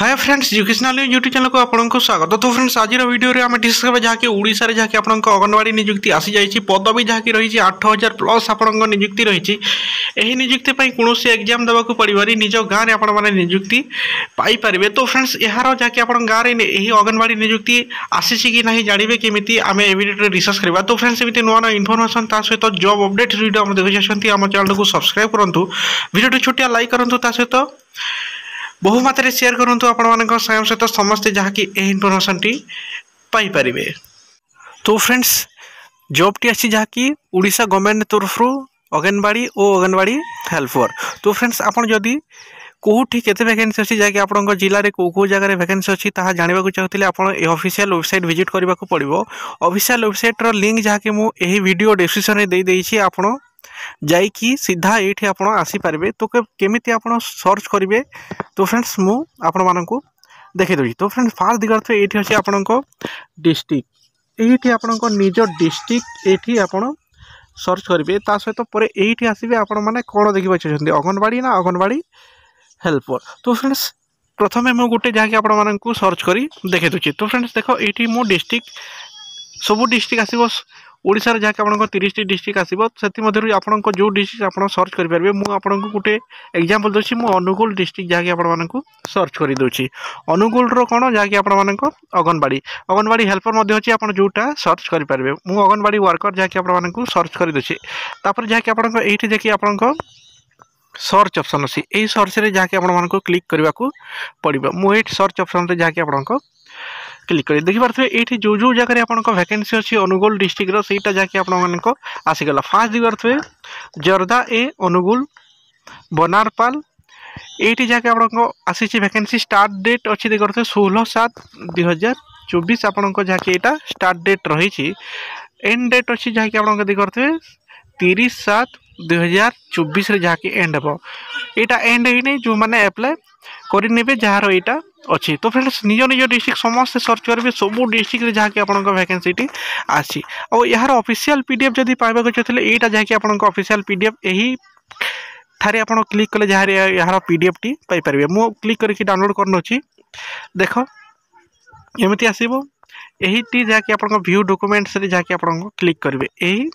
Hi friends educational YouTube channel को आपको स्वागत। तो फ्रेंड्स आज वीडियो रे आम डिस्कस करबा जहाँकि ओडिशा रे जहाँकि आपन अंगनवाड़ी नियुक्ति आसी जाइछि पदवी जहाँकि रही 8000 प्लस आपन नियुक्ति रही। एही नियुक्ति पई कोनोसी एग्जाम देबा को पड़िबारी निज गाँ रे आपन माने नियुक्ति पाई परिबे। तो फ्रेंड्स यार जहाँकि आपन गाँ रे एही अंगनवाड़ी नियुक्ति आसीछि कि नहीं जानिबे केमिति आमे ए वीडियो रे रिसर्च करबा। तो फ्रेंड्स एमिति नुआ नुआ इन्फॉर्मेशन ता सहित जॉब अपडेट वीडियो हम देखि जाछंती आम चैनल को सब्सक्राइब करंतु, वीडियो छोटिया लाइक करंतु, ता सहित बहु मात्रा शेयर करंतु आपण मानक सहित समस्त जहाँकि इनफॉरमेशन टी पाई परिबे। तो फ्रेंड्स जॉब टी अच्छी जहाँकि ओडिशा गवर्नमेंट तरफ अंगनवाड़ी और अंगनवाड़ी हेल्पर। तो फ्रेंड्स आपन जदि कोठी केते वैकेंसी अच्छी जहाँकि आपन जिले में कौ जगह वैकेंसी अच्छी ताहा जानिबा को चाहूले आप ऑफिशियल वेबसाइट विजिट करने को पड़ो। ऑफिशियल वेबसाइट रो लिंक जहाँकि मुझे वीडियो डिस्क्रिप्शन में दे देइछि आपण जाइकी सीधा ये आप आसीपारे। तो केमिति आप सर्च करेंगे। तो फ्रेंड्स मु आपण मानकु देखि देछि। तो फ्रेंड्स फास्ट दिगर्थ ये अच्छे आपण डिस्ट्रिक्ट ये आपण निज डिस्ट्रिक्ट ये आपण सर्च करेंगे। ता सहित पर ये आसबे आपण मैंने कौन देखा चाहते अंगनवाड़ी ना अंगनवाड़ी हेल्पर। तो फ्रेंड्स प्रथमे मु गोटे जहाँकि आपण मानकु सर्च करी देखि देछि। तो फ्रेंड्स देख ये मो डिस्ट्रिक्ट सबू डिस्ट्रिक्ट आसो ओडिशा रे जहाँकि आपन 30 डिस्ट्रिक्ट आसो से आपन जो डिस्ट्रिक्ट आप सर्च करेंगे। मुझे गोटे एग्जांपल दूसरी मु अनुगुल डिस्ट्रिक्ट जहाँकि आपण सर्च कर दूसरी अनुगुल कौन जहाँकि आपण अंगनवाड़ी अंगनवाड़ी हेल्पर अच्छी आप जोटा सर्च करेंगे। मुझे अंगनवाड़ी वर्कर जहाँकि आपण सर्च कर दूसरी तापर जहाँकि आपण ये देखिए आपण सर्च ऑप्शन अच्छी यही सर्च रे जहाँकि आपण क्लिक करने को पड़ो। मुझे सर्च ऑप्शन से जहाँकि आपण क्लिक कर देखिए ये जो जो जगह आप वैकेंसी अच्छी अनुगुल डिस्ट्रिक्ट सहीटा जहाँकि आप आसीगला। फास्ट दिखे जर्दा ए अनुगुल बनारपाल ये जहाँकि आप आसी वैकेंसी स्टार्ट डेट अच्छी देखते 16/7/2024 आपण जहाँकि यहाँ स्टार्ट डेट रही। एंड डेट अच्छी जहाँकि आप देखते 30/7/2024 जहाँकि एंड हम यहाँ एंड ही जो मैंने अप्लाई करे जार यहाँ अच्छी। तो फ्रेंड्स निज निज डिस्ट्रिक्ट समस्त सर्च करेंगे सबू डिस्ट्रिक्ट जहाँकि आप वैकेंसी आसी और यार ऑफिशियल पीडीएफ जब पाइबा चाहते यहाँ जहाँकि आप ऑफिशियल पीडीएफ यही ठारे आप क्लिक कले जहाँ यार पीडीएफ टी पाइपर। मु क्लिक करके डाउनलोड करनोची देख एमती आसो यही जहाँकि आप व्यू डॉक्यूमेंट्स रे जहाँकि आप क्लिक करेंगे यही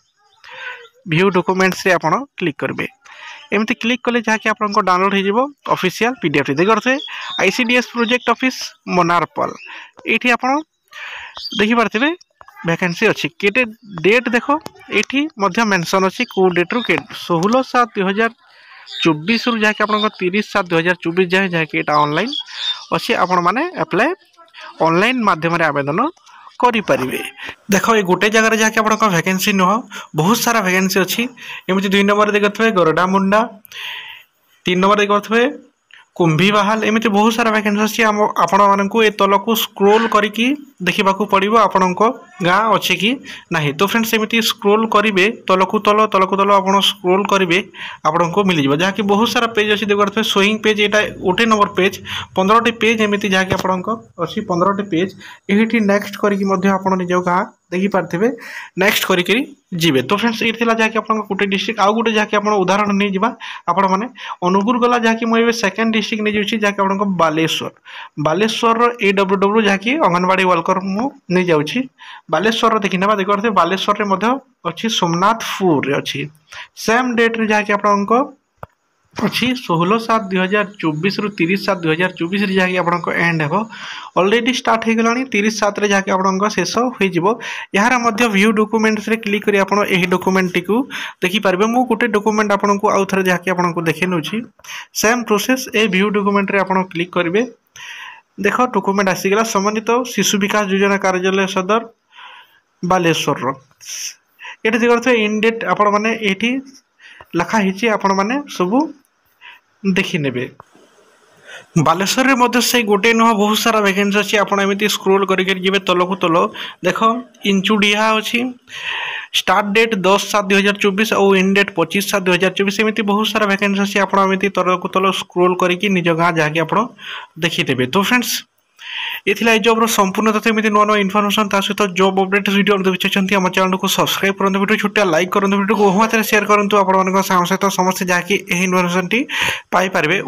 व्यू डॉक्यूमेंट्स रे आप क्लिक करेंगे। एमती क्लिक कले जहाँकि आप डाउनलोड हो ऑफिशियल पीडीएफ देखते आईसीडीएस प्रोजेक्ट ऑफिस मोनारपाल ये आप देखिपे वैकेंसी अच्छी केटे डेट देख ये मेंशन अच्छी कौ डेट रु 16/7/2024 रु जहाँकि आप 30/7/2024 जाए जहाँकि यहाँ ऑनलाइन अच्छी आपण मैंने अप्लाई ऑनलाइन माध्यम आवेदन करें। देख ये गोटे जगह जहाँकि आप वैकेंसी नुह बहुत सारा वैकेंसी अच्छी एमती 2 नंबर देखते गरडा मुंडा 3 नंबर देखते कुंभी बाहाल एमती बहुत सारा वैकेंसी अच्छी आपण मानू ए तल को स्क्रोल करके देखा पड़ो आपण गाँ अच्छे कि नहीं। तो फ्रेंड्स एमती स्क्रोल करेंगे तल को तल आप स्क्रोल करेंगे आपन को मिल जाए जहाँकि बहुत सारा पेज अच्छी देखते शोइंग पेज यहाँ गोटे नंबर पेज 15टी पेज एमती जहाँकि आप अच्छी 15टी पेज ये नेक्स्ट करके आप निज गाँ देखिपारे नेक्स्ट करके जीवे। तो फ्रेंड्स ये जहाँकि आप गोटे डिस्ट्रिक्ट आउ गोटे जहाँकि आप उदाहरण नहीं जावा आपण मैंने अनुगुल गला जहाँकि मुझे सेकेंड डिस्ट्रिक्ट नहीं जाऊँगी जहाँकि आप बालेश्वर AWW जहाँकि अंगनवाड़ी वर्कर मुझे जाऊँगी बालेश्वर देखी ना देखते बालेश्वर अच्छी सोमनाथपुर अच्छी सेम डेट रे जहाँकि आप अच्छी 16/7/2024 रु 30/7/2024 जहाँकि आप एंड हो ऑलरेडी स्टार्ट हो गला 30/7 जहाँकि आप शेष हो यार व्यू डॉक्यूमेंट्स रे क्लिक करी आप डॉक्यूमेंट टी देखिपारे। मु गोटे डॉक्यूमेंट आपको आउ थे जहाँकि आपको देखे नौछि सेम प्रोसेस ए व्यू डॉक्यूमेंट रे आप क्लिक करेंगे। देख डॉक्यूमेंट आसीगला सम्मानित शिशु विकास योजना कार्यालय सदर बालेश्वर ये देखते इन डेट आपण मैंने ये लिखाही आपण मैंने सबू देखी नेबे। बालेश्वर रे मध्य से गोटे नुह बहुत सारा वैकेंसी अच्छी आपड़ एमती स्क्रोल करके जी तल को तल देख इंचुडिया अच्छी स्टार्ट डेट 10/7/2024 और इन डेट 25/7/2024 एमती बहुत सारा वैकेंसी अच्छी आपड़ी तल को तल स्क्रोल करके निज गाँ जहाँकि आप देखीदेवे। तो फ्रेंड्स ये जॉब संपूर्ण तथा एमती नुआ नुआ इनफॉरमेशन ता सहित जॉब अपडेट वीडियो देखते आम चैनल को सब्सक्राइब करूँ वीडियो छोटा लाइक करूँ वीडियो को बहु मात्रा शेयर करूँ आप सहित समस्त जहाँकि इनफॉरमेशन टी पाई पारे।